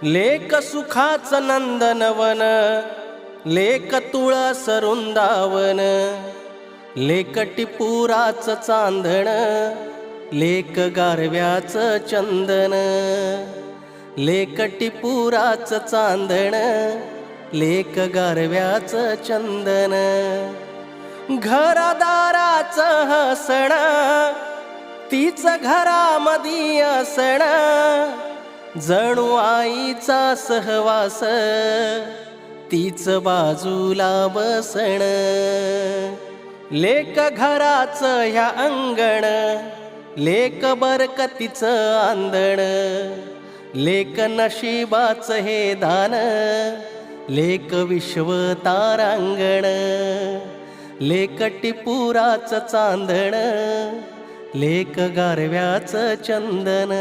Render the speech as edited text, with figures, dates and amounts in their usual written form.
लेक सुखाचं नंदनवन, लेक तुळस वृंदावन, लेक टिपुराचं चांदण, लेक गारव्याचं चंदन, लेक टिपुराचं चांदण, लेक गारव्याचं चंदन, घरदाराचं हसण, तीच घरामधी असण, जणू आईचा सहवास, तीच बाजूला बसण, लेक घराचं ह्या अंगण, लेक बरकतीचं आंदण, लेक नशिबाचं हे दान, लेक विश्व तारांगण, लेक टिपुराचं चांदण, लेक गारव्याचं चंदन.